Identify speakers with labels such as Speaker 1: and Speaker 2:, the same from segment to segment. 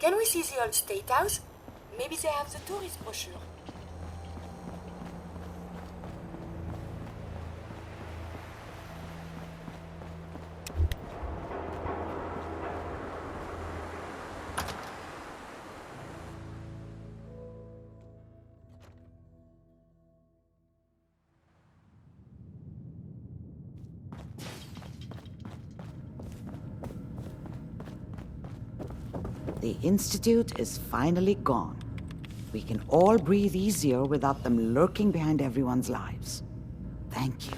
Speaker 1: Can we see the old State House? Maybe they have the tourist brochure.
Speaker 2: The Institute is finally gone. We can all breathe easier without them lurking behind everyone's lives. Thank you.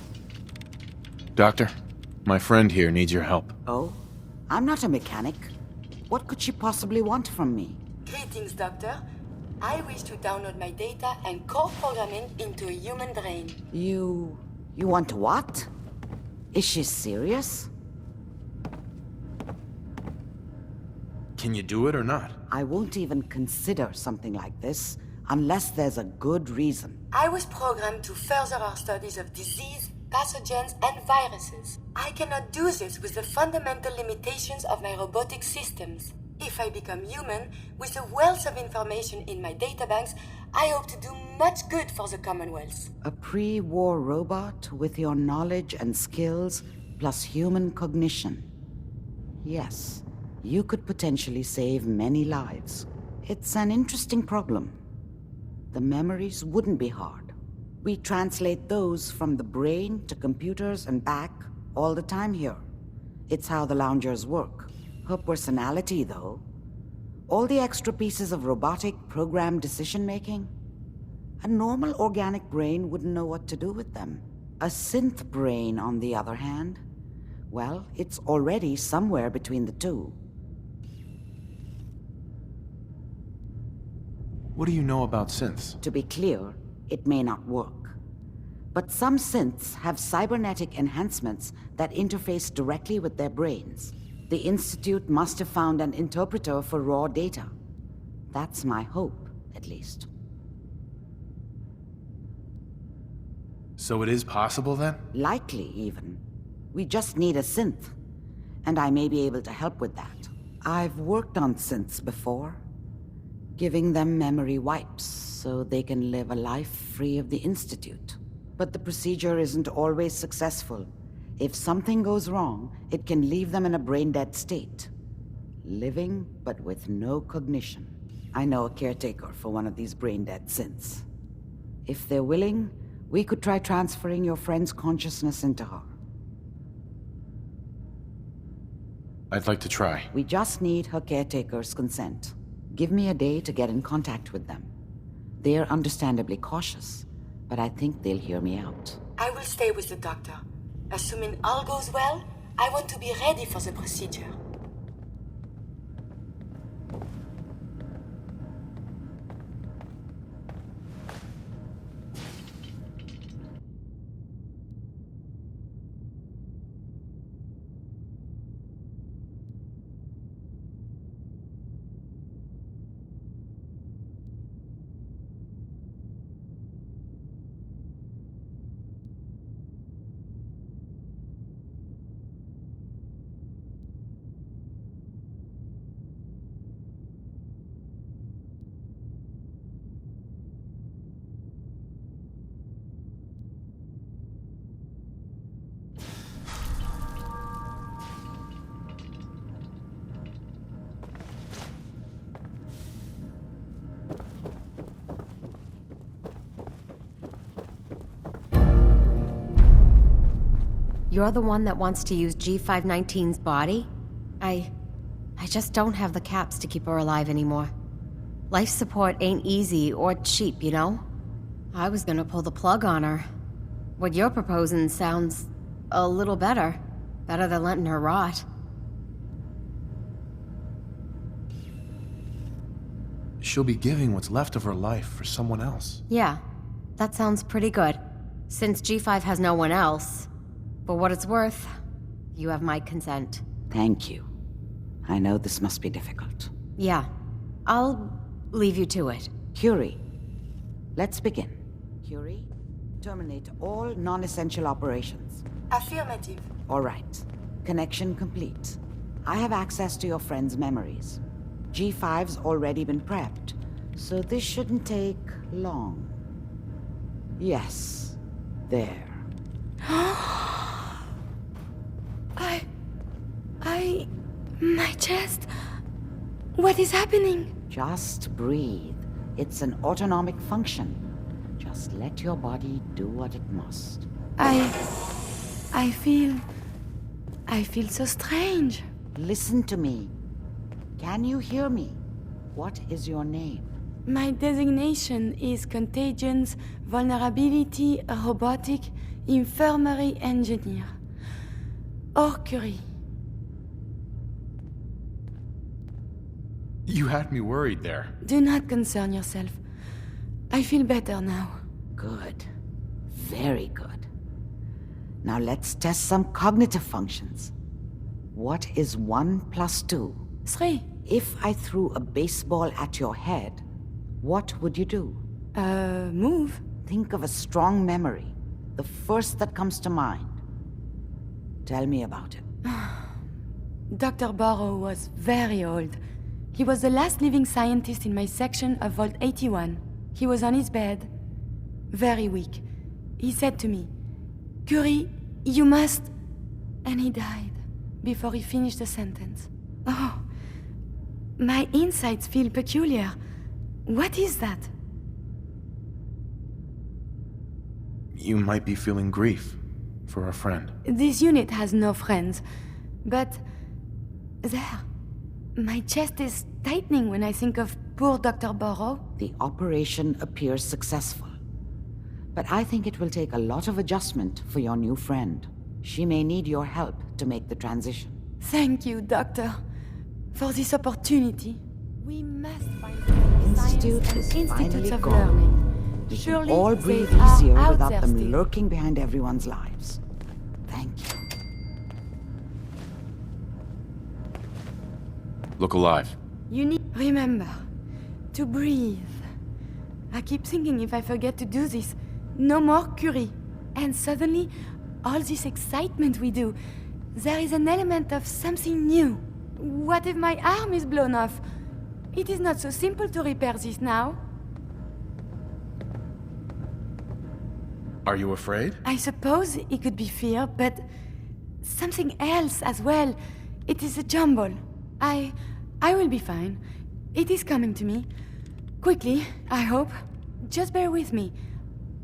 Speaker 3: Doctor, my friend here needs your help.
Speaker 2: Oh? I'm not a mechanic. What could she possibly want from me?
Speaker 1: Greetings, Doctor. I wish to download my data and core programming into a human brain.
Speaker 2: You want what? Is she serious?
Speaker 3: Can you do it or not?
Speaker 2: I won't even consider something like this unless there's a good reason.
Speaker 1: I was programmed to further our studies of disease, pathogens, and viruses. I cannot do this with the fundamental limitations of my robotic systems. If I become human, with a wealth of information in my databanks, I hope to do much good for the Commonwealth.
Speaker 2: A pre-war robot with your knowledge and skills plus human cognition. Yes. You could potentially save many lives. It's an interesting problem. The memories wouldn't be hard. We translate those from the brain to computers and back all the time here. It's how the loungers work. Her personality, though, all the extra pieces of robotic programmed decision-making, a normal organic brain wouldn't know what to do with them. A synth brain, on the other hand, well, it's already somewhere between the two.
Speaker 3: What do you know about synths?
Speaker 2: To be clear, it may not work. But some synths have cybernetic enhancements that interface directly with their brains. The Institute must have found an interpreter for raw data. That's my hope, at least.
Speaker 3: So it is possible, then?
Speaker 2: Likely, even. We just need a synth. And I may be able to help with that. I've worked on synths before. Giving them memory wipes so they can live a life free of the Institute. But the procedure isn't always successful. If something goes wrong, it can leave them in a brain-dead state. Living, but with no cognition. I know a caretaker for one of these brain-dead synths. If they're willing, we could try transferring your friend's consciousness into her.
Speaker 3: I'd like to try.
Speaker 2: We just need her caretaker's consent. Give me a day to get in contact with them. They're understandably cautious, but I think they'll hear me out.
Speaker 1: I will stay with the doctor. Assuming all goes well, I want to be ready for the procedure.
Speaker 4: You're the one that wants to use G519's body? I just don't have the caps to keep her alive anymore. Life support ain't easy or cheap, you know? I was gonna pull the plug on her. What you're proposing sounds a little better. Better than letting her rot.
Speaker 3: She'll be giving what's left of her life for someone else.
Speaker 4: Yeah, that sounds pretty good. Since G5 has no one else, for what it's worth, you have my consent.
Speaker 2: Thank you. I know this must be difficult.
Speaker 4: Yeah, I'll leave you to it.
Speaker 2: CURIE. Let's begin. CURIE, terminate all non-essential operations.
Speaker 1: Affirmative.
Speaker 2: All right. Connection complete. I have access to your friend's memories. G5's already been prepped, so this shouldn't take long. Yes, there.
Speaker 1: My chest. What is happening?
Speaker 2: Just breathe. It's an autonomic function. Just let your body do what it must.
Speaker 1: I feel so strange.
Speaker 2: Listen to me. Can you hear me? What is your name?
Speaker 1: My designation is Contagions, Vulnerability, Robotic, Infirmary Engineer. Or CURIE.
Speaker 3: You had me worried there.
Speaker 1: Do not concern yourself. I feel better now.
Speaker 2: Good. Very good. Now let's test some cognitive functions. What is 1 plus 2?
Speaker 1: 3.
Speaker 2: If I threw a baseball at your head, what would you do?
Speaker 1: Move.
Speaker 2: Think of a strong memory, the first that comes to mind. Tell me about it.
Speaker 1: Dr. Barrow was very old. He was the last living scientist in my section of Vault 81. He was on his bed, very weak. He said to me, "Curie, you must..." And he died before he finished the sentence. Oh, my insides feel peculiar. What is that?
Speaker 3: You might be feeling grief for a friend.
Speaker 1: This unit has no friends, but there. My chest is tightening when I think of poor Dr. Barrow.
Speaker 2: The operation appears successful. But I think it will take a lot of adjustment for your new friend. She may need your help to make the transition.
Speaker 1: Thank you, Doctor, for this opportunity. We must find
Speaker 2: Institute
Speaker 1: science
Speaker 2: is
Speaker 1: and institutes
Speaker 2: finally
Speaker 1: of
Speaker 2: gone.
Speaker 1: learning.
Speaker 2: We
Speaker 1: Surely
Speaker 2: can all
Speaker 1: they
Speaker 2: breathe
Speaker 1: are
Speaker 2: easier
Speaker 1: out
Speaker 2: without
Speaker 1: there
Speaker 2: them
Speaker 1: still.
Speaker 2: lurking behind everyone's lives. Thank you.
Speaker 3: Look alive.
Speaker 1: You need remember to breathe. I keep thinking if I forget to do this, no more Curie. And suddenly, all this excitement we do, there is an element of something new. What if my arm is blown off? It is not so simple to repair this now.
Speaker 3: Are you afraid?
Speaker 1: I suppose it could be fear, but something else as well. It is a jumble. I will be fine. It is coming to me. Quickly, I hope. Just bear with me.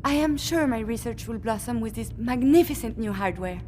Speaker 1: I am sure my research will blossom with this magnificent new hardware.